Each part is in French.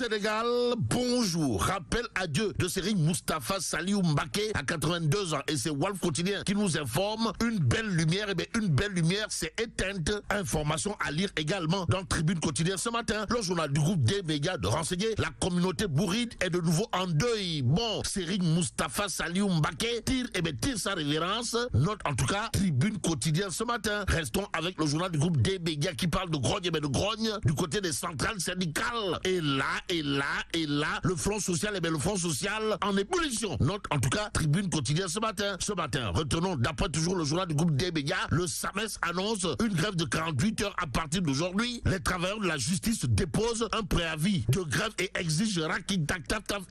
Sénégal, bonjour. Rappel à Dieu de Serigne Moustapha Saliou Mbacké à 82 ans. Et c'est Walf Quotidien qui nous informe. Une belle lumière, et bien une belle lumière s'est éteinte. Information à lire également dans Tribune Quotidien ce matin. Le journal du groupe des médias de renseigner. La communauté bourride est de nouveau en deuil. Bon, Serigne Moustapha Saliou Mbacké tire sa révérence. Note en tout cas Tribune Quotidien ce matin. Restons avec le journal du groupe des médias qui parle de grogne, de grogne du côté des centrales syndicales. Et là, le front social, le front social en ébullition. Note en tout cas Tribune Quotidien ce matin. Ce matin, retenons d'après toujours le journal du groupe des médias, le SAMES annonce une grève de 48 heures à partir d'aujourd'hui. Les travailleurs de la justice déposent un préavis de grève et exigent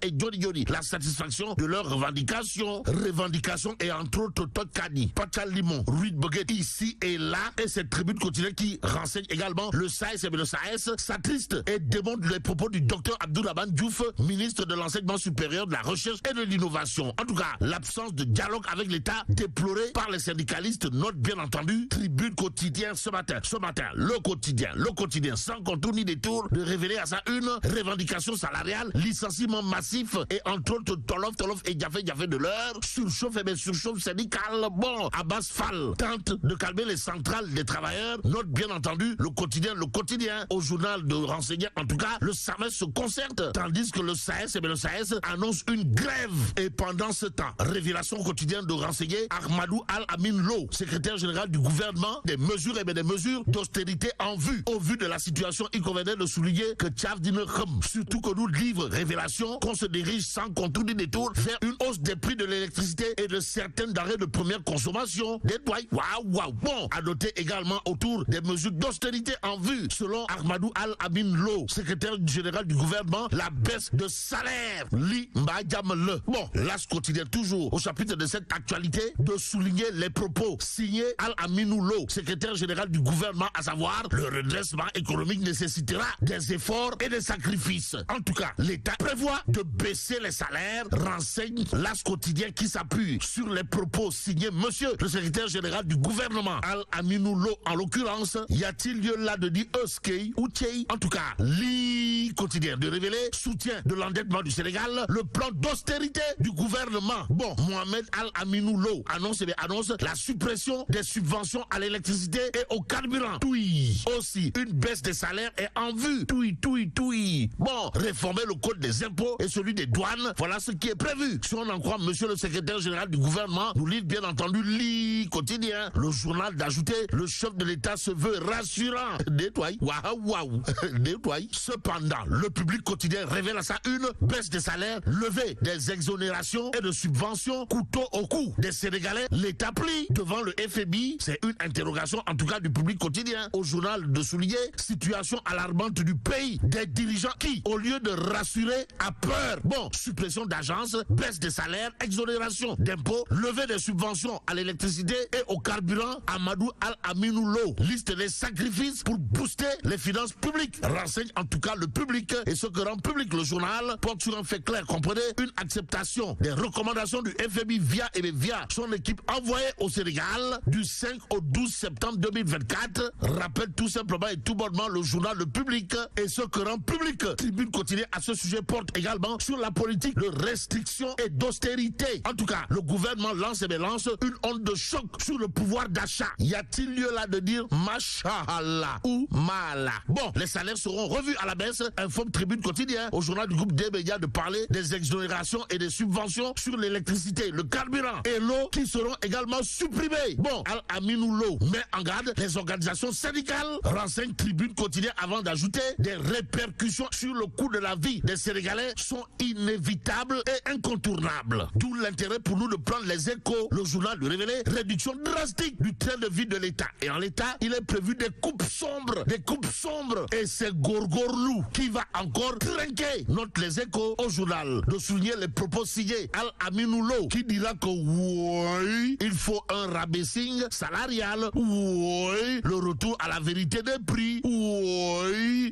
et Johnny la satisfaction de leurs revendications. Revendications et entre autres Tokani, Pachalimon, Ruid Boguet ici et là. Et cette Tribune Quotidien qui renseigne également le SAES et le SAES s'attriste et démontre les propos du docteur Abdourahmane Diouf, ministre de l'enseignement supérieur, de la recherche et de l'innovation. En tout cas, l'absence de dialogue avec l'État déplorée par les syndicalistes. Note bien entendu Tribune Quotidien ce matin. Ce matin, le quotidien sans contour ni détour de révéler à sa une revendication salariale, licenciement massif et entre autres Tolof et Diafé de l'heure, surchauffe syndicale. Bon, Abbas Fall tente de calmer les centrales des travailleurs. Note bien entendu le quotidien au journal de renseigner. En tout cas, le SAMES se concerte tandis que le SAES annonce une grève. Et pendant ce temps, révélation quotidienne de renseigner Ahmadou Al-Amin Lo, secrétaire général du gouvernement, des mesures d'austérité en vue. Au vu de la situation, il convenait de souligner que Tchaf surtout que nous livre révélation qu'on se dirige sans contour ni détour vers une hausse des prix de l'électricité et de certaines denrées de première consommation. Des doigts, waouh. Bon, à noter également autour des mesures d'austérité en vue. Selon Ahmadou Al-Amin Lo, secrétaire général du gouvernement, la baisse de salaire. Bon, l'As quotidien toujours au chapitre de cette actualité de souligner les propos signés Al-Aminou Lo, secrétaire général du gouvernement, à savoir le redressement économique nécessitera des efforts et des sacrifices. En tout cas, l'État prévoit de baisser les salaires, renseigne l'As quotidien qui s'appuie sur les propos signés monsieur le secrétaire général du gouvernement Al-Aminou Lo en l'occurrence. Y a-t-il lieu là de dire Euskei ou Tchei? En tout cas, quotidien de révéler soutien de l'endettement du Sénégal, le plan d'austérité du gouvernement. Bon, Mohamed Al-Aminou Lo annonce la suppression des subventions à l'électricité et au carburant. Aussi, une baisse des salaires est en vue. Bon, réformer le code des impôts et celui des douanes, voilà ce qui est prévu. Si on en croit monsieur le secrétaire général du gouvernement, nous lisons bien entendu quotidien, le journal d'ajouter, le chef de l'État se veut rassurant. Waouh. Cependant, le Public Quotidien révèle à sa une baisse des salaires, levée des exonérations et de subventions, couteau au cou des Sénégalais. L'État plie devant le FMI. C'est une interrogation en tout cas du Public Quotidien au journal de souligner situation alarmante du pays, des dirigeants qui, au lieu de rassurer, a peur. Bon, suppression d'agences, baisse des salaires, exonération d'impôts, levée des subventions à l'électricité et au carburant. Ahmadou Al-Aminou Lo liste les sacrifices pour booster les finances publiques. Renseigne en tout cas le public et ce que rend public le journal porte sur un fait clair, comprenez, une acceptation des recommandations du FMI via son équipe envoyée au Sénégal du 5 au 12 septembre 2024. Rappelle tout simplement et tout bonnement le journal Le Public et ce que rend public. Tribune Quotidien à ce sujet porte également sur la politique de restriction et d'austérité. En tout cas, le gouvernement lance une onde de choc sur le pouvoir d'achat. Y a-t-il lieu là de dire Machallah ou Mala? Bon, les salaires seront revus à la baisse, informe Tribune Quotidien au journal du groupe des médias de parler des exonérations et des subventions sur l'électricité, le carburant et l'eau qui seront également supprimés. Bon, Al-Aminou Lo met en garde les organisations syndicales, renseigne Tribune Quotidien avant d'ajouter des répercussions sur le coût de la vie des Sénégalais sont inévitables et incontournables. D'où l'intérêt pour nous de prendre les échos. Le journal lui révélait réduction drastique du train de vie de l'État. Et en l'État, il est prévu des coupes sombres. Et c'est Gorgorlou qui va encore trinquer. Note les échos au journal de souligner les propos signés Al-Aminou Lo qui dira que oui, il faut un rabaissing salarial. Oui, le retour à la vérité des prix. Oui,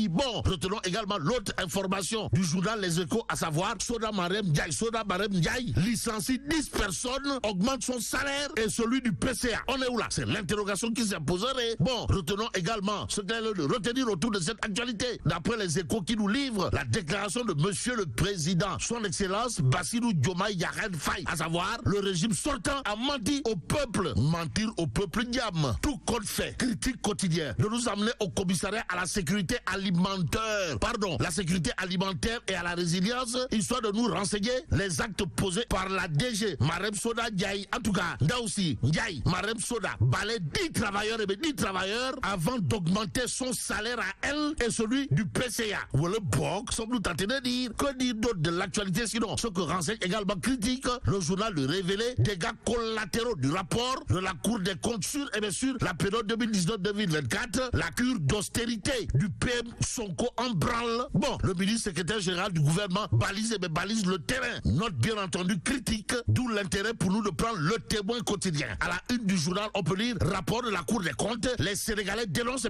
bon, retenons également l'autre information du journal Les Échos, à savoir Soda Marem Ndiaye licencie 10 personnes, augmente son salaire et celui du PCA. On est où là? C'est l'interrogation qui s'imposerait. Bon, retenons également ce qu'il y a de retenir autour de cette actualité. D'après les Échos qui nous livrent la déclaration de Monsieur le Président, son Excellence Bassirou Diomaye Diakhar Faye, à savoir le régime sortant a menti au peuple. Mentir au peuple diable. Tout compte fait, critique quotidien de nous amener au commissariat à la sécurité alimentaire. La sécurité alimentaire et à la résilience, histoire de nous renseigner les actes posés par la DG Marem Soda Ndiaye. En tout cas, là aussi, Ndiaye, Marem Soda, balait 10 travailleurs et 10 travailleurs avant d'augmenter son salaire à elle et celui du PCA. Voilà, Bok, sommes-nous tentés de dire. Que dire d'autre de l'actualité sinon? Ce que renseigne également critique le journal Le Révélé, dégâts collatéraux du rapport de la Cour des comptes sur, et bien sûr, la période 2019-2024, la cure d'austérité du PM Sonko en branle. Bon, le ministre secrétaire général du gouvernement balise le terrain. Note bien entendu critique, d'où l'intérêt pour nous de prendre le Témoin quotidien. À la une du journal, on peut lire rapport de la Cour des comptes. Les Sénégalais dénoncent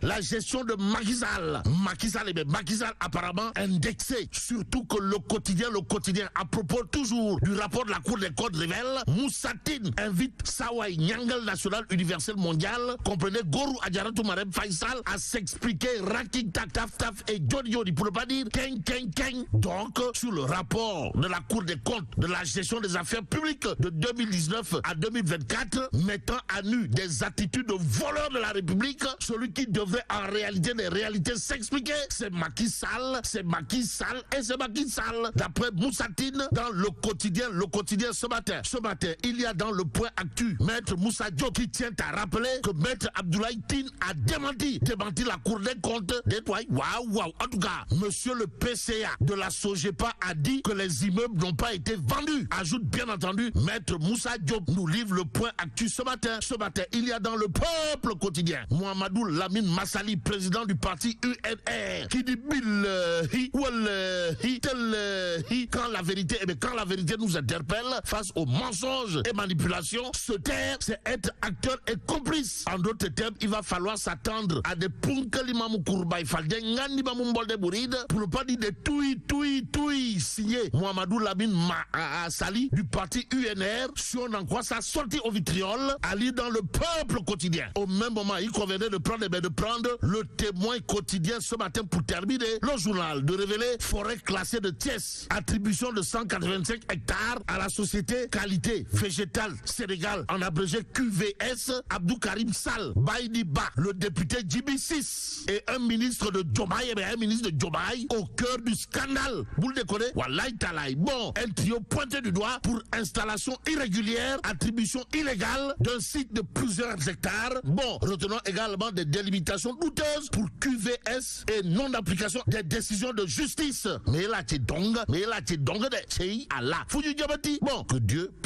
la gestion de Macky Sall. Macky Sall apparemment indexé. Surtout que le quotidien, à propos toujours du rapport de la Cour des comptes révèle, Moussatine invite Sawai Nyangal National Universel Mondial, comprenez Gorou Adjaratou Marem Faisal, à s'expliquer Raking Tak Taf Taf et Johnny Yodi, pour ne pas dire Keng. Donc, sur le rapport de la Cour des comptes de la gestion des affaires publiques de 2019 à 2024, mettant à nu des attitudes de voleurs de la République, celui qui devrait en réalité des réalités s'expliquer, c'est Macky Sall. D'après Moussatine, dans le quotidien ce matin, il y a dans le point actu, Maître Moussa Diop qui tient à rappeler que Maître Abdoulaye Tine a démenti la Cour des comptes d'étoiles. Waouh. En tout cas, Monsieur le PCA de la Sogepa a dit que les immeubles n'ont pas été vendus. Ajoute bien entendu Maître Moussa Diop, nous livre le point actu ce matin, il y a dans le Peuple quotidien, Mohamedou Lamine Massali, président du parti UNR, qui dit quand la vérité nous interpelle face aux mensonges et manipulations, se taire, c'est être acteur et complice. En d'autres termes, il va falloir s'attendre à des punkalimamou Kourbaï Falden, Ngandibamou Mbolde Bouride, pour ne pas dire des touilles, signé Mohamedou Lamine Massali du parti UNR, si on en croit sa sortie au vitriol, à lire dans le Peuple quotidien. Au même moment, il convenait de prendre le Témoin quotidien ce matin pour terminer. Le journal de révéler forêt classée de Thiès, attribution de 185 hectares à la société Qualité Végétale Sénégal, en abrégé QVS, Abdou Karim Sall, Baïdi Ba, le député JB6 et un ministre de Diomaye au cœur du scandale. Vous le déconnez? Wallahi Talaï. Bon, un trio pointé du doigt pour installation irrégulière, attribution illégale d'un site de plusieurs hectares. Bon, retenons également des délimitations douteuses pour QVS et non d'application des décisions de justice. Mais là, c'est donc de Allah. Bon, que Dieu